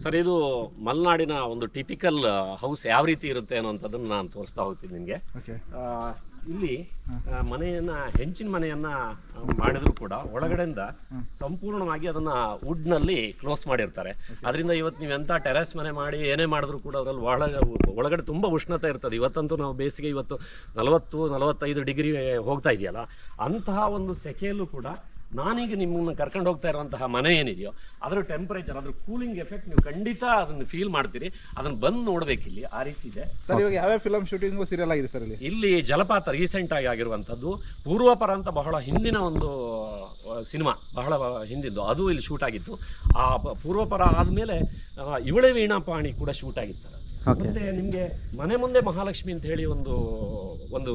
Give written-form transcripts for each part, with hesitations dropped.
Sir ಇದು ಮಲೆನಾಡಿನ ಒಂದು ಟಿಪಿಕಲ್ ಹೌಸ್ ಯಾವ ರೀತಿ ಇರುತ್ತೆ ಅನ್ನೋಂಥದ್ದನ್ನು ನಾನು ತೋರಿಸ್ತಾ ಹೋಗ್ತೀನಿ ನಿಮಗೆ. ಇಲ್ಲಿ ಮನೆಯನ್ನ ಹೆಂಚಿನ ಮನೆಯನ್ನ ಮಾಡಿದ್ರು ಕೂಡ ಒಳಗಡೆಯಿಂದ ಸಂಪೂರ್ಣವಾಗಿ ಅದನ್ನ ವುಡ್ ನಲ್ಲಿ ಕ್ಲೋಸ್ ಮಾಡಿರ್ತಾರೆ. ಅದರಿಂದ ಇವತ್ತು ನೀವು ಎಂತ ಟೆರೆಸ್ ಮನೆ ಮಾಡಿ ಏನೇ ಮಾಡಿದ್ರು ಕೂಡ ಅದರಲ್ಲಿ ಒಳಗಡೆ ತುಂಬಾ ಉಷ್ಣತೆ ಇರ್ತದೆ. ಇವತ್ತಂತೂ ನಾವು ಬೇಸಿಗೆ ಇವತ್ತು 40-45 ಡಿಗ್ರಿ ಹೋಗ್ತಾ ಇದೆಯಲ್ಲ, ಅಂತಹ ಒಂದು ಸೆಕೆಯಲ್ಲೂ ಕೂಡ ನಾನೀಗ ನಿಮ್ಮನ್ನ ಕರ್ಕೊಂಡು ಹೋಗ್ತಾ ಇರುವಂತಹ ಮನೆ ಏನಿದೆಯೋ ಅದರ ಟೆಂಪರೇಚರ್, ಅದ್ರ ಕೂಲಿಂಗ್ ಎಫೆಕ್ಟ್ ನೀವು ಖಂಡಿತ ಅದನ್ನು ಫೀಲ್ ಮಾಡ್ತೀರಿ. ಅದನ್ನ ಬಂದು ನೋಡ್ಬೇಕಿಲ್ಲಿ, ಆ ರೀತಿ ಇದೆ ಸರ್. ಇವಾಗ ಯಾವ ಫಿಲಮ್ ಶೂಟಿಂಗು ಸೀರಿಯಲ್ ಆಗಿದೆ ಸರ್ ಇಲ್ಲಿ ಜಲಪಾತ ರೀಸೆಂಟ್ ಆಗಿ ಆಗಿರುವಂಥದ್ದು. ಪೂರ್ವಪರ ಅಂತ ಬಹಳ ಹಿಂದಿನ ಒಂದು ಸಿನಿಮಾ, ಬಹಳ ಹಿಂದಿದ್ದು, ಅದು ಇಲ್ಲಿ ಶೂಟ್ ಆಗಿತ್ತು. ಆ ಪೂರ್ವಪರ ಆದಮೇಲೆ ಇವಳೆ ವೀಣಾಪಾಣಿ ಕೂಡ ಶೂಟ್ ಆಗಿತ್ತು ಸರ್. ಮತ್ತೆ ನಿಮ್ಗೆ ಮನೆ ಮುಂದೆ ಮಹಾಲಕ್ಷ್ಮಿ ಅಂತ ಹೇಳಿ ಒಂದು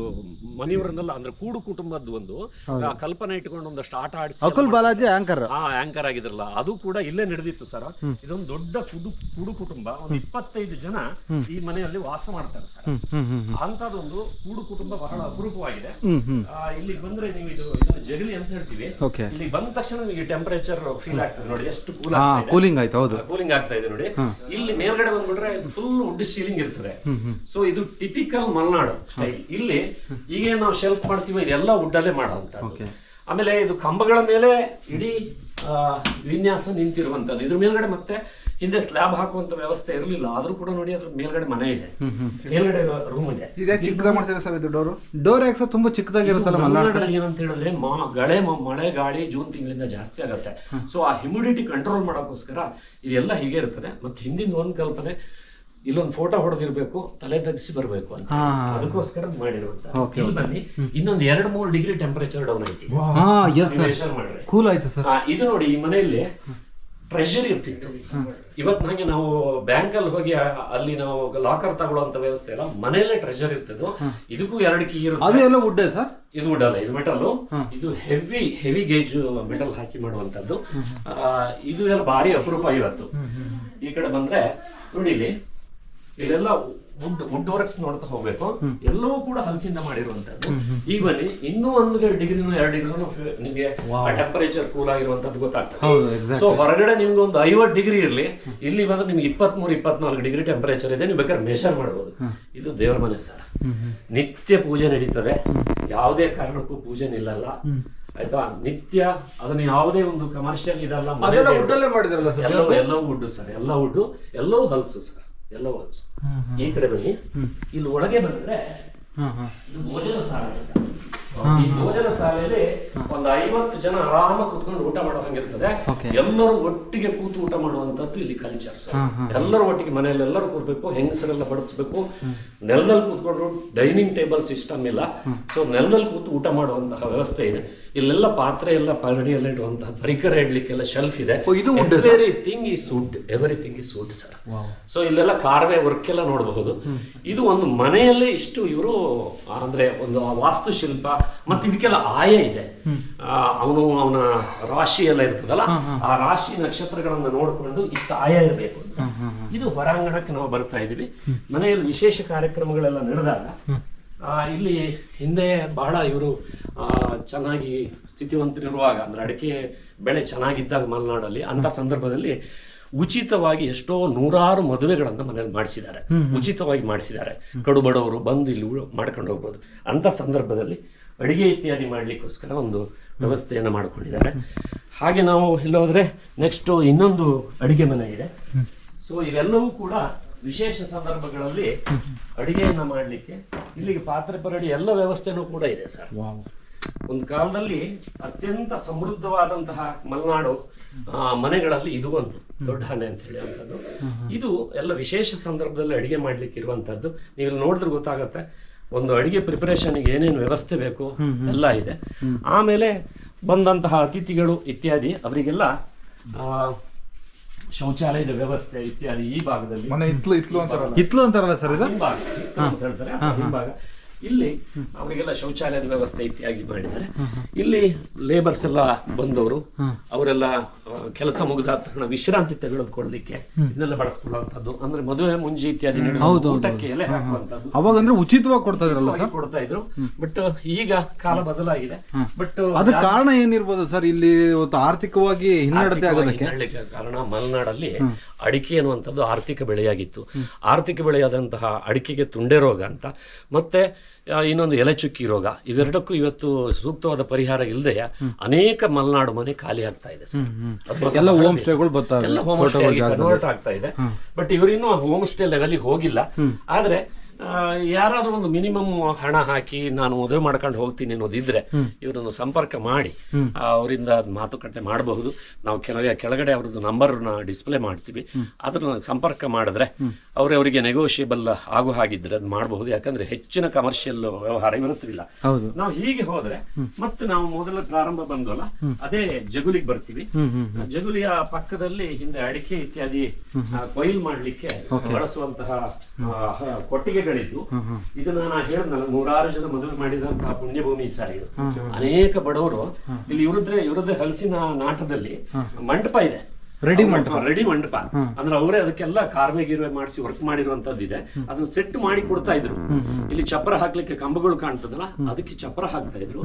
ಮನೆಯವರನ್ನೆಲ್ಲ ಅಂದ್ರೆ ಕೂಡು ಕುಟುಂಬದ್ದು ಒಂದು ಕಲ್ಪನೆ ಇಟ್ಕೊಂಡು ಒಂದು ಸ್ಟಾರ್ಟ್ ಆಡಿಸಿ ಅಕುಲ್ ಬಾಲಾಜಿ ಆಂಕರ್ ಆಗಿದ್ರಲ್ಲ, ಅದು ಕೂಡ ಇಲ್ಲೇ ನಡೆದಿತ್ತು ಸರ್. ಇದೊಂದು ದೊಡ್ಡ ಕೂಡು ಕುಟುಂಬ, ಒಂದು 25 ಜನ ಈ ಮನೆಯಲ್ಲಿ ವಾಸ ಮಾಡ್ತಾರೆ ಸರ್. ಅಂತದೊಂದು ಕೂಡು ಕುಟುಂಬ ಬಹಳ ಅಪರೂಪವಾಗಿದೆ. ಇಲ್ಲಿ ಬಂದ್ರೆ ನೀವು ಇದನ್ನ ಜಗಲಿ ಅಂತ ಹೇಳ್ತೀವಿ. ಇಲ್ಲಿ ಬಂದ ತಕ್ಷಣ ನಿಮಗೆ ಟೆಂಪರೇಚರ್ ಫೀಲ್ ಆಗ್ತದೆ ನೋಡಿ, ಎಷ್ಟು ಕೂಲಿಂಗ್ ಆಗ್ತಾ ಇದೆ ನೋಡಿ. ಇಲ್ಲಿ ಮೇಲ್ಗಡೆ ಬಂದ್ಬಿಟ್ರೆ ಫುಲ್ ವುಡ್ ಸೀಲಿಂಗ್ ಇರ್ತದೆ. ಸೊ ಇದು ಟಿಪಿಕಲ್ ಮಲೆನಾಡು ಸ್ಟೈಲ್. ಇಲ್ಲಿ ಈಗ ನಾವು ಶೆಲ್ಫ್ ಮಾಡ್ತೀವಿ ಇದೆಲ್ಲ ವುಡ್ ಅಲ್ಲೇ ಮಾಡೋಂತ. ಆಮೇಲೆ ಇದು ಕಂಬಗಳ ಮೇಲೆ ಇಡೀ ವಿನ್ಯಾಸ ನಿಂತಿರುವಂತದ್ದು. ಇದ್ರ ಮೇಲ್ಗಡೆ ಮತ್ತೆ ಹಿಂದೆ ಸ್ಲ್ಯಾಬ್ ಹಾಕುವಂತ ವ್ಯವಸ್ಥೆ ಇರಲಿಲ್ಲ, ಆದ್ರೂ ಕೂಡ ನೋಡಿ ಅದ್ರ ಮೇಲ್ಗಡೆ ಮನೆ ಇದೆ, ಮೇಲ್ಗಡೆ ರೂಮ್ ಇದೆ. ಡೋರ್ ಯಾಕೆ ತುಂಬಾ ಚಿಕ್ಕದಾಗಿರುತ್ತಲ್ಲ ಮಲೆನಾಡಲ್ಲಿ ಏನಂತ ಹೇಳಿದ್ರೆ ಮಳೆ ಗಾಳಿ ಜೂನ್ ತಿಂಗಳಿಂದ ಜಾಸ್ತಿ ಆಗುತ್ತೆ. ಸೊ ಆ ಹ್ಯುಮಿಡಿಟಿ ಕಂಟ್ರೋಲ್ ಮಾಡೋಕ್ಕೋಸ್ಕರ ಇದೆಲ್ಲ ಹೀಗೆ ಇರ್ತದೆ. ಮತ್ತೆ ಹಿಂದಿನ ಒಂದ್ ಕಲ್ಪನೆ, ಇಲ್ಲೊಂದು ಫೋಟೋ ಹೊಡೆದಿರ್ಬೇಕು, ತಲೆ ತಗ್ಸಿ ಬರ್ಬೇಕು ಅಂತ, ಅದಕ್ಕೋಸ್ಕರ ಮಾಡಿರುವಂತ. ಇಲ್ಲಿ ಬನ್ನಿ, ಇನ್ನೊಂದು 2-3 ಡಿಗ್ರಿ ಟೆಂಪರೇಚರ್ ಡೌನ್ ಐತಿ. ಕೂಲ್ ಆಯ್ತು ಸರ್. ಇದು ನೋಡಿ, ಈ ಮನೆಯಲ್ಲಿ ಟ್ರೆಷರಿ ಇರ್ತಿತ್ತು. ಇವತ್ತು ನಂಗೆ ನಾವು ಬ್ಯಾಂಕ್ ಅಲ್ಲಿ ಹೋಗಿ ಅಲ್ಲಿ ನಾವು ಲಾಕರ್ ತಗೊಳ್ಳುವಂತ ವ್ಯವಸ್ಥೆ ಇಲ್ಲ, ಮನೆಯಲ್ಲೇ ಟ್ರೆಷರ್ ಇರ್ತದೆ. ಇದಕ್ಕೂ 2 ಕೀ ಇರುತ್ತೆ. ಇದು ವುಡ್ ಅಲ್ಲ, ಇದು ಮೆಟಲ್. ಇದು ಹೆವಿ ಗೇಜ್ ಮೆಟಲ್ ಹಾಕಿ ಮಾಡುವಂತದ್ದು. ಇದು ಎಲ್ಲ ಭಾರಿ ಅಪರೂಪ ಇವತ್ತು. ಈ ಕಡೆ ಬಂದ್ರೆ ನೋಡಿ, ಇಲ್ಲೆಲ್ಲ ವುಡ್ ವರ್ಕ್ಸ್ ನೋಡ್ತಾ ಹೋಗ್ಬೇಕು. ಎಲ್ಲವೂ ಕೂಡ ಹಲಸಿಂದ ಮಾಡಿರುವಂತದ್ದು. ಈಗ ಬನ್ನಿ, ಇನ್ನೂ 1 ಡಿಗ್ರಿನೋ 2 ಡಿಗ್ರಿನೋ ನಿಮಗೆ ಟೆಂಪರೇಚರ್ ಕೂಲ್ ಆಗಿರುವಂತದ್ದು ಗೊತ್ತಾಗ್ತದೆ. ಸೊ ಹೊರಗಡೆ ನಿಮ್ಗೆ ಒಂದು 50 ಡಿಗ್ರಿ ಇರ್ಲಿ, ಇಲ್ಲಿ ಬಂದ್ರೆ ನಿಮ್ಗೆ 23-24 ಡಿಗ್ರಿ ಟೆಂಪರೇಚರ್ ಇದೆ. ನೀವು ಬೇಕಾದ್ರೆ ಮೆಷರ್ ಮಾಡಬಹುದು. ಇದು ದೇವರ ಮನೆ ಸರ್. ನಿತ್ಯ ಪೂಜೆ ನಡೀತದೆ, ಯಾವುದೇ ಕಾರಣಕ್ಕೂ ಪೂಜೆ ನಿಲ್ಲಲ್ಲ, ಆಯ್ತಾ. ನಿತ್ಯ ಅದನ್ನ ಯಾವುದೇ ಒಂದು ಕಮರ್ಷಿಯಲ್ ಇದಲ್ಲ, ಎಲ್ಲವೂ ವುಡ್ ಸರ್, ಎಲ್ಲ ವುಡ್, ಎಲ್ಲವೂ ಹಲ್ಸು ಸರ್, ಎಲ್ಲವೂ ಹಲ್ಸು. ಈ ಕಡೆ ಬನ್ನಿ, ಇಲ್ಲಿ ಒಳಗೆ ಬಂದ್ರೆ ಇದು ಭೋಜನ ಶಾಲೆ. ಈ ಭೋಜನ ಶಾಲೆಯಲ್ಲಿ ಒಂದು 50 ಜನ ಆರಾಮ ಕೂತ್ಕೊಂಡು ಊಟ ಮಾಡೋ ಹಂಗಿರ್ತದೆ. ಎಲ್ಲರೂ ಒಟ್ಟಿಗೆ ಕೂತು ಊಟ ಮಾಡುವಂತದ್ದು ಇಲ್ಲಿ ಕಲ್ಚರ್ ಸರ್. ಎಲ್ಲರೂ ಒಟ್ಟಿಗೆ ಮನೆಯಲ್ಲಿ ಎಲ್ಲರೂ ಕೂರ್ಬೇಕು, ಹೆಂಗಸರೆಲ್ಲ ಬಡಿಸ್ಬೇಕು. ನೆಲದಲ್ಲಿ ಕೂತ್ಕೊಂಡ್ರು, ಡೈನಿಂಗ್ ಟೇಬಲ್ ಸಿಸ್ಟಮ್ ಇಲ್ಲ. ಸೊ ನೆಲದಲ್ಲಿ ಕೂತು ಊಟ ಮಾಡುವಂತಹ ವ್ಯವಸ್ಥೆ ಇದೆ. ಇಲ್ಲೆಲ್ಲ ಪಾತ್ರೆ ಎಲ್ಲ ಪಗಡಿ ಎಲ್ಲ ಇಡುವಂತಹ ಪರಿಕರ ಇಡ್ಲಿಕ್ಕೆಲ್ಲ ಶೆಲ್ಫ್ ಇದೆ. Everything is wood sir. So ಇಲ್ಲೆಲ್ಲ ಕಾರ್ವೆ ವರ್ಕ್ ಎಲ್ಲ ನೋಡಬಹುದು. ಇದು ಒಂದು ಮನೆಯಲ್ಲೇ ಇಷ್ಟು ಇವರು ಅಂದ್ರೆ ಒಂದು ವಾಸ್ತುಶಿಲ್ಪ ಮತ್ತೆ ಇದಕ್ಕೆಲ್ಲ ಆಯ ಇದೆ. ಅವನ ರಾಶಿ ಎಲ್ಲ ಇರ್ತದಲ್ಲ, ಆ ರಾಶಿ ನಕ್ಷತ್ರಗಳನ್ನ ನೋಡಿಕೊಂಡು ಇಷ್ಟ ಆಯ ಇರಬೇಕು. ಇದು ಹೊರಾಂಗಣಕ್ಕೆ ನಾವು ಬರ್ತಾ ಇದೀವಿ. ಮನೆಯಲ್ಲಿ ವಿಶೇಷ ಕಾರ್ಯಕ್ರಮಗಳೆಲ್ಲ ನಡೆದಾಗ ಇಲ್ಲಿ ಹಿಂದೆ ಬಹಳ ಇವರು ಚೆನ್ನಾಗಿ ಸ್ಥಿತಿವಂತರಿರುವಾಗ, ಅಂದ್ರೆ ಅಡಿಕೆ ಬೆಳೆ ಚೆನ್ನಾಗಿದ್ದಾಗ ಮಲೆನಾಡಲ್ಲಿ, ಅಂತ ಸಂದರ್ಭದಲ್ಲಿ ಉಚಿತವಾಗಿ ಎಷ್ಟೋ 100 ಮದುವೆಗಳನ್ನ ಮನೇಲಿ ಮಾಡಿಸಿದ್ದಾರೆ, ಉಚಿತವಾಗಿ ಮಾಡಿಸಿದ್ದಾರೆ. ಕಡು ಬಡವರು ಬಂದು ಇಲ್ಲಿ ಮಾಡ್ಕೊಂಡು ಹೋಗ್ಬೋದು. ಅಂತ ಸಂದರ್ಭದಲ್ಲಿ ಅಡಿಗೆ ಇತ್ಯಾದಿ ಮಾಡ್ಲಿಕ್ಕೋಸ್ಕರ ಒಂದು ವ್ಯವಸ್ಥೆಯನ್ನು ಮಾಡ್ಕೊಂಡಿದ್ದಾರೆ. ಹಾಗೆ ನಾವು ಇಲ್ಲೋದ್ರೆ ನೆಕ್ಸ್ಟ್ ಇನ್ನೊಂದು ಅಡಿಗೆ ಮನೆ ಇದೆ. ಸೊ ಇವೆಲ್ಲವೂ ಕೂಡ ವಿಶೇಷ ಸಂದರ್ಭಗಳಲ್ಲಿ ಅಡಿಗೆಯನ್ನ ಮಾಡ್ಲಿಕ್ಕೆ ಇಲ್ಲಿಗೆ ಪಾತ್ರೆ ಪರಡಿ ಎಲ್ಲ ವ್ಯವಸ್ಥೆನೂ ಕೂಡ ಇದೆ ಸರ್. ಒಂದು ಕಾಲದಲ್ಲಿ ಅತ್ಯಂತ ಸಮೃದ್ಧವಾದಂತಹ ಮಲೆನಾಡು ಮನೆಗಳಲ್ಲಿ ಇದು ಒಂದು ದೊಡ್ಡ ಮನೆ ಅಂತ ಹೇಳಿ ಅಂತದ್ದು. ಇದು ಎಲ್ಲ ವಿಶೇಷ ಸಂದರ್ಭದಲ್ಲಿ ಅಡಿಗೆ ಮಾಡ್ಲಿಕ್ಕೆ ಇರುವಂತದ್ದು. ನೀವು ಇಲ್ಲಿ ನೋಡಿದ್ರೆ ಗೊತ್ತಾಗತ್ತೆ, ಒಂದು ಅಡಿಗೆ ಪ್ರಿಪರೇಷನ್ಗೆ ಏನೇನು ವ್ಯವಸ್ಥೆ ಬೇಕು ಎಲ್ಲ ಇದೆ. ಆಮೇಲೆ ಬಂದಂತಹ ಅತಿಥಿಗಳು ಇತ್ಯಾದಿ ಅವರಿಗೆಲ್ಲ ಶೌಚಾಲಯದ ವ್ಯವಸ್ಥೆ ಇತ್ಯಾದಿ ಈ ಭಾಗದಲ್ಲಿ ಇತ್ಲು ಅಂತಾರಲ್ಲ ಸರ್, ಅಂತ ಹೇಳ್ತಾರೆ. ಹಿಂಭಾಗ ಇಲ್ಲಿ ಅವರಿಗೆಲ್ಲ ಶೌಚಾಲಯದ ವ್ಯವಸ್ಥೆ ಇತ್ಯಾದಿ ಮಾಡಿದ್ದಾರೆ. ಇಲ್ಲಿ ಲೇಬರ್ಸ್ ಎಲ್ಲ ಬಂದವರು ಅವರೆಲ್ಲ ಕೆಲಸ ಮುಗಿದ ತಕ್ಷಣ ವಿಶ್ರಾಂತಿ ತೆಗೆದುಕೊಳ್ಳಲಿಕ್ಕೆ ಇದನ್ನೆಲ್ಲ ಬಳಸ್ಕೊಳ್ಳುವಂಥದ್ದು, ಅಂದ್ರೆ ಮದುವೆ ಮುಂಜಿ ಇತ್ಯಾದಿ ಊಟಕ್ಕೆ ಎಲೆ ಹಾಕುವಂಥದ್ದು. ಅವಾಗ ಅಂದ್ರೆ ಉಚಿತವಾಗಿ ಕೊಡ್ತಾ ಇದ್ರಲ್ಲ ಸರ್? ಕೊಡ್ತಾ ಇದ್ರು. ಬಟ್ ಈಗ ಕಾಲ ಬದಲಾಗಿದೆ. ಬಟ್ ಅದಕ್ಕೆ ಕಾರಣ ಏನಿರ್ಬೋದು ಸರ್? ಇಲ್ಲಿ ಇವತ್ತು ಆರ್ಥಿಕವಾಗಿ ಹಿನ್ನಡತೆ ಆಗೋದಕ್ಕೆ ಕಾರಣ ಮಲೆನಾಡಲ್ಲಿ ಅಡಿಕೆ ಅನ್ನುವಂಥದ್ದು ಆರ್ಥಿಕ ಬೆಳೆಯಾಗಿತ್ತು. ಆರ್ಥಿಕ ಬೆಳೆಯಾದಂತಹ ಅಡಿಕೆಗೆ ತುಂಡೆ ರೋಗ ಅಂತ, ಮತ್ತೆ ಇನ್ನೊಂದು ಎಲೆಚುಕ್ಕಿ ರೋಗ, ಇವೆರಡಕ್ಕೂ ಇವತ್ತು ಸೂಕ್ತವಾದ ಪರಿಹಾರ ಇಲ್ಲದೆ ಅನೇಕ ಮಲೆನಾಡು ಮನೆ ಖಾಲಿ ಆಗ್ತಾ ಇದೆ. ಎಲ್ಲ ಹೋಮ್ ಸ್ಟೇಗಳು ಬರ್ತಾರೆ, ಎಲ್ಲ ಹೋಮ್ ಸ್ಟೇ ಕನ್ವರ್ಟ್ ಆಗ್ತಾ ಇದೆ. ಬಟ್ ಇವರಿನ್ನೂ ಹೋಮ್ ಸ್ಟೇ ಲೆವೆಲ್ಗೆ ಹೋಗಿಲ್ಲ. ಆದ್ರೆ ಯಾರಾದ್ರೂ ಒಂದು ಮಿನಿಮಮ್ ಹಣ ಹಾಕಿ ನಾನು ಮದುವೆ ಮಾಡ್ಕೊಂಡು ಹೋಗ್ತೀನಿ ಅನ್ನೋದಿದ್ರೆ ಇವರನ್ನು ಸಂಪರ್ಕ ಮಾಡಿ ಅವರಿಂದ ಮಾತುಕತೆ ಮಾಡಬಹುದು. ನಾವು ಕೆಳಗಡೆ ಅವ್ರದ್ದು ನಂಬರ್ನ ಡಿಸ್ಪ್ಲೇ ಮಾಡ್ತೀವಿ. ಅದನ್ನ ಸಂಪರ್ಕ ಮಾಡಿದ್ರೆ ಅವರಿಗೆ ನೆಗೋಷಿಯಬಲ್ ಆಗೋ ಹಾಗಿದ್ರೆ ಅದು ಮಾಡಬಹುದು. ಯಾಕಂದ್ರೆ ಹೆಚ್ಚಿನ ಕಮರ್ಷಿಯಲ್ ವ್ಯವಹಾರ ಇರುತ್ತಿಲ್ಲ. ನಾವು ಹೀಗೆ ಹೋದ್ರೆ ಮತ್ತೆ ನಾವು ಮೊದಲ ಪ್ರಾರಂಭ ಬಂದ್ವಲ್ಲ ಅದೇ ಜಗುಲಿಗೆ ಬರ್ತೀವಿ. ಜಗುಲಿಯ ಪಕ್ಕದಲ್ಲಿ ಹಿಂದೆ ಅಡಿಕೆ ಇತ್ಯಾದಿ ಕೊಯ್ಲು ಮಾಡ್ಲಿಕ್ಕೆ ಬಳಸುವಂತಹ ಕೊಟ್ಟಿಗೆಗಳಿದ್ದು, ಇದನ್ನ ನಾನು ಹೇಳಿದ್ನಲ್ಲ, 106 ಜನ ಮದುವೆ ಮಾಡಿದಂತಹ ಪುಣ್ಯಭೂಮಿ ಸರ್ ಇದು. ಅನೇಕ ಬಡವರು ಇಲ್ಲಿ ಇವರದ್ದೇ ಹಲಸಿನ ನಾಟದಲ್ಲಿ ಮಂಟಪ ಇದೆ, ರೆಡಿ ಮಂಟಪ. ಅಂದ್ರೆ ಅವರೇ ಅದಕ್ಕೆಲ್ಲ ಕಾರ್ವೆ ಮಾಡಿಸಿ ವರ್ಕ್ ಮಾಡಿರುವಂತದ್ದಿದೆ. ಅದನ್ನ ಸೆಟ್ ಮಾಡಿ ಕೊಡ್ತಾ ಇದ್ರು. ಇಲ್ಲಿ ಚಪ್ಪರ ಹಾಕ್ಲಿಕ್ಕೆ ಕಂಬಗಳು ಕಾಣ್ತದಲ್ಲ, ಅದಕ್ಕೆ ಚಪ್ಪರ ಹಾಕ್ತಾ ಇದ್ರು.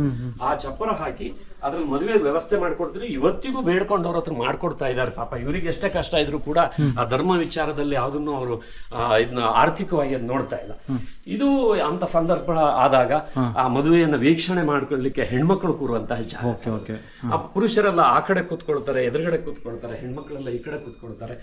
ಆ ಚಪ್ಪರ ಹಾಕಿ ಅದ್ರಲ್ಲಿ ಮದುವೆ ವ್ಯವಸ್ಥೆ ಮಾಡ್ಕೊಡ್ತಿದ್ರು. ಇವತ್ತಿಗೂ ಬೇಡ್ಕೊಂಡವ್ರ ಹತ್ರ ಮಾಡ್ಕೊಡ್ತಾ ಇದ್ದಾರೆ. ಪಾಪ ಇವರಿಗೆ ಎಷ್ಟೇ ಕಷ್ಟ ಇದ್ರು ಕೂಡ ಆ ಧರ್ಮ ವಿಚಾರದಲ್ಲಿ ಯಾವುದನ್ನು ಅವರು ಇದನ್ನ ಆರ್ಥಿಕವಾಗಿ ಅದ್ ನೋಡ್ತಾ ಇಲ್ಲ. ಇದು ಅಂತ ಸಂದರ್ಭ ಆದಾಗ ಆ ಮದುವೆಯನ್ನ ವೀಕ್ಷಣೆ ಮಾಡ್ಕೊಳ್ಳಿಕ್ಕೆ ಹೆಣ್ಮಕ್ಳು ಕೂರುವಂತಹ ಜಾಗ. ಆ ಪುರುಷರೆಲ್ಲ ಆ ಕಡೆ ಕೂತ್ಕೊಳ್ತಾರೆ, ಎದುರುಗಡೆ ಕೂತ್ಕೊಳ್ತಾರೆ, ಹೆಣ್ಮಕ್ಳೆಲ್ಲ ಈ ಕಡೆ ಕೂತ್ಕೊಳ್ತಾರೆ.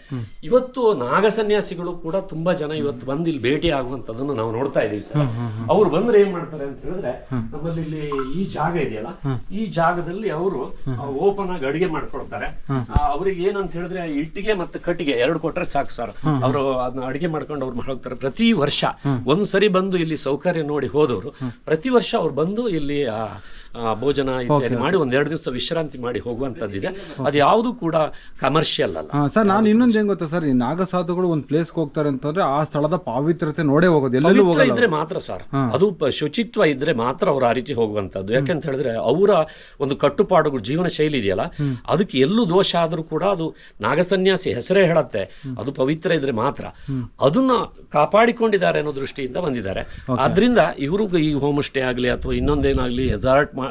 ಇವತ್ತು ನಾಗ ಸನ್ಯಾಸಿಗಳು ಕೂಡ ತುಂಬಾ ಜನ ಇವತ್ತು ಬಂದು ಇಲ್ಲಿ ಭೇಟಿ ಆಗುವಂತದನ್ನು ನಾವು ನೋಡ್ತಾ ಇದೀವಿ ಸರ್. ಅವ್ರು ಬಂದ್ರೆ ಏನ್ ಮಾಡ್ತಾರೆ ಅಂತ ಹೇಳಿದ್ರೆ, ನಮ್ಮಲ್ಲಿ ಇಲ್ಲಿ ಈ ಜಾಗ ಇದೆಯಲ್ಲ, ಈ ಜಾಗದಲ್ಲಿ ಅವರು ಓಪನ್ ಆಗಿ ಅಡಿಗೆ ಮಾಡ್ಕೊಳ್ತಾರೆ. ಅವ್ರಿಗೆ ಏನಂತ ಹೇಳಿದ್ರೆ ಇಟ್ಟಿಗೆ ಮತ್ತೆ ಕಟ್ಟಿಗೆ 2 ಕೊಟ್ರೆ ಸಾಕು ಸರ್. ಅವರು ಅದನ್ನ ಅಡಿಗೆ ಮಾಡ್ಕೊಂಡು ಅವ್ರು ಹೋಗ್ತಾರೆ. ಪ್ರತಿ ವರ್ಷ ಒಂದ್ಸರಿ ಬಂದು ಇಲ್ಲಿ ಸೌಕರ್ಯ ನೋಡಿ ಹೋದವರು ಪ್ರತಿ ವರ್ಷ ಅವ್ರು ಬಂದು ಇಲ್ಲಿ ಭೋಜನ ಇತ್ಯಾದಿ ಮಾಡಿ 1-2 ದಿವಸ ವಿಶ್ರಾಂತಿ ಮಾಡಿ ಹೋಗುವಂತದ್ದಿದೆ. ಅದು ಯಾವುದು ಕೂಡ ಕಮರ್ಷಿಯಲ್ ಅಲ್ಲ ಸರ್. ನಾನು ಇನ್ನೊಂದು ಏನ್ ಗೊತ್ತಾ ಸರ್, ಈ ನಾಗಸಾಧುಗಳು ಒಂದು ಪ್ಲೇಸ್ ಹೋಗ್ತಾರೆ ಅಂತಂದ್ರೆ ಆ ಸ್ಥಳದ ಪಾವಿತ್ರತೆ ನೋಡೇ ಹೋಗೋದು. ಎಲ್ಲೆಲ್ಲೂ ಇದ್ರೆ ಮಾತ್ರ ಸರ್, ಅದು ಶುಚಿತ್ವ ಇದ್ರೆ ಮಾತ್ರ ಅವ್ರು ಆ ರೀತಿ ಹೋಗುವಂತದ್ದು. ಯಾಕಂತ ಹೇಳಿದ್ರೆ ಅವರ ಒಂದು ಕಟ್ಟುಪಾಡುಗಳು, ಜೀವನ ಶೈಲಿ ಇದೆಯಲ್ಲ, ಅದಕ್ಕೆ ಎಲ್ಲೂ ದೋಷ ಆದ್ರೂ ಕೂಡ ಅದು ನಾಗಸನ್ಯಾಸಿ ಹೆಸರೇ ಹೇಳತ್ತೆ, ಅದು ಪವಿತ್ರ ಇದ್ರೆ ಮಾತ್ರ ಅದನ್ನ ಕಾಪಾಡಿಕೊಂಡಿದ್ದಾರೆ ಅನ್ನೋ ದೃಷ್ಟಿಯಿಂದ ಬಂದಿದ್ದಾರೆ. ಆದ್ರಿಂದ ಇವ್ರಿಗೂ ಈ ಹೋಮ್ ಸ್ಟೇ ಆಗಲಿ ಅಥವಾ ಇನ್ನೊಂದೇನಾಗ್ಲಿ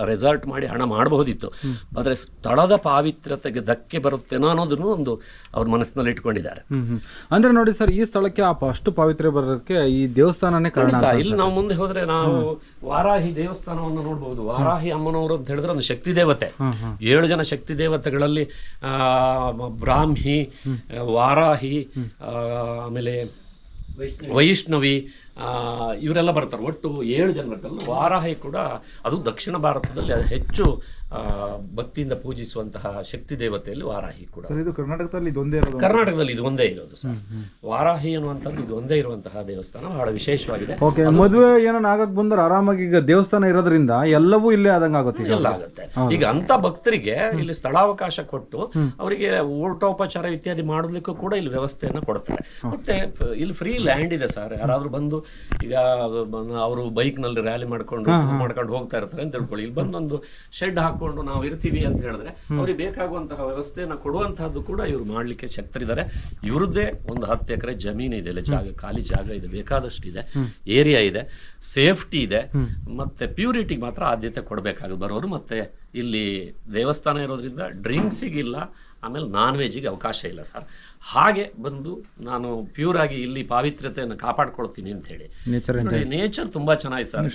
ರೆಸಾರ್ಟ್ ಮಾಡಿ ಹಣ ಮಾಡಬಹುದಿತ್ತು. ಆದ್ರೆ ಸ್ಥಳದ ಪಾವಿತ್ರತೆಗೆ ಧಕ್ಕೆ ಬರುತ್ತೇನೋ ಅನ್ನೋದನ್ನು ಒಂದು ಅವ್ರ ಮನಸ್ಸಿನಲ್ಲಿ ಇಟ್ಕೊಂಡಿದ್ದಾರೆ. ಅಂದ್ರೆ ನೋಡಿ ಸರ್, ಈ ಸ್ಥಳಕ್ಕೆ ಅಷ್ಟು ಪಾವಿತ್ರ್ಯ ಬರೋದಕ್ಕೆ ಈ ದೇವಸ್ಥಾನನೇ ಕಾರಣ. ಇಲ್ಲಿ ನಾವು ಮುಂದೆ ಹೋದ್ರೆ ನಾವು ವಾರಾಹಿ ದೇವಸ್ಥಾನವನ್ನು ನೋಡಬಹುದು. ವಾರಾಹಿ ಅಮ್ಮನವರು ಅಂತ ಹೇಳಿದ್ರೆ ಒಂದು ಶಕ್ತಿ ದೇವತೆ. 7 ಜನ ಶಕ್ತಿ ದೇವತೆಗಳಲ್ಲಿ ಬ್ರಾಹ್ಮಿ, ವಾರಾಹಿ, ಆಮೇಲೆ ವೈಷ್ಣವಿ, ಇವರೆಲ್ಲ ಬರ್ತಾರೆ. ಒಟ್ಟು 7 ಜನ ಬರ್ತಾರೆ. ವಾರಾಹಿ ಕೂಡ ಅದು ದಕ್ಷಿಣ ಭಾರತದಲ್ಲಿ ಹೆಚ್ಚು ಭಕ್ತಿಯಿಂದ ಪೂಜಿಸುವಂತಹ ಶಕ್ತಿ ದೇವತೆಯಲ್ಲಿ ವಾರಾಹಿ ಕೂಡ. ಇದು ಕರ್ನಾಟಕದಲ್ಲಿ ಇದು ಒಂದೇ ಇರೋದು ಸರ್. ವಾರಾಹಿ ಅನ್ನುವಂಥದ್ದು ಇದು ಒಂದೇ ಇರುವಂತಹ ದೇವಸ್ಥಾನ, ಬಹಳ ವಿಶೇಷವಾಗಿದೆ. ಮದುವೆ ಏನೋ ಆಗಕ್ ಬಂದ್ರೆ ಆರಾಮಾಗಿ ಈಗ ದೇವಸ್ಥಾನ ಇರೋದ್ರಿಂದ ಎಲ್ಲವೂ ಇಲ್ಲೇ ಆದಂಗ ಆಗುತ್ತೆ. ಎಲ್ಲ ಆಗುತ್ತೆ. ಈಗ ಅಂತ ಭಕ್ತರಿಗೆ ಇಲ್ಲಿ ಸ್ಥಳಾವಕಾಶ ಕೊಟ್ಟು ಅವರಿಗೆ ಊಟೋಪಚಾರ ಇತ್ಯಾದಿ ಮಾಡೋದಕ್ಕೂ ಕೂಡ ಇಲ್ಲಿ ವ್ಯವಸ್ಥೆಯನ್ನ ಕೊಡ್ತಾರೆ. ಮತ್ತೆ ಇಲ್ಲಿ ಫ್ರೀ ಲ್ಯಾಂಡ್ ಇದೆ ಸರ್. ಯಾರಾದ್ರೂ ಬಂದು ಈಗ ಅವರು ಬೈಕ್ ನಲ್ಲಿ ರ್ಯಾಲಿ ಮಾಡ್ಕೊಂಡು ಹೋಗ್ತಾ ಇರ್ತಾರೆ ಅಂತ ತಿಳ್ಕೊಳ್ಳಿ, ಇಲ್ಲಿ ಬಂದೊಂದು ಶೆಡ್ ಹಾಕೊಂಡು ನಾವು ಇರ್ತೀವಿ ಅಂತ ಹೇಳಿದ್ರೆ ಅವ್ರಿಗೆ ಬೇಕಾಗುವಂತಹ ವ್ಯವಸ್ಥೆಯನ್ನ ಕೊಡುವಂತಹದ್ದು ಕೂಡ ಇವ್ರು ಮಾಡ್ಲಿಕ್ಕೆ ಶಕ್ತರಿದ್ದಾರೆ. ಇವ್ರದ್ದೇ ಒಂದು 10 ಎಕರೆ ಜಮೀನು ಇದೆ, ಜಾಗ, ಖಾಲಿ ಜಾಗ ಇದೆ, ಬೇಕಾದಷ್ಟು ಇದೆ, ಏರಿಯಾ ಇದೆ, ಸೇಫ್ಟಿ ಇದೆ. ಮತ್ತೆ ಪ್ಯೂರಿಟಿಗೆ ಮಾತ್ರ ಆದ್ಯತೆ ಕೊಡಬೇಕಾಗುತ್ತೆ ಬರೋರು. ಮತ್ತೆ ಇಲ್ಲಿ ದೇವಸ್ಥಾನ ಇರೋದ್ರಿಂದ ಡ್ರಿಂಕ್ಸಿಗಿಲ್ಲ, ಆಮೇಲೆ ನಾನ್ ವೆಜ್ಜಿಗೆ ಅವಕಾಶ ಇಲ್ಲ ಸರ್. ಹಾಗೆ ಬಂದು ನಾನು ಪ್ಯೂರ್ ಆಗಿ ಇಲ್ಲಿ ಪಾವಿತ್ರ್ಯತೆಯನ್ನು ಕಾಪಾಡ್ಕೊಳ್ತೀನಿ ಅಂತ ಹೇಳಿ. ನೇಚರ್ ತುಂಬಾ ಚೆನ್ನಾಗಿದೆ ಸರ್.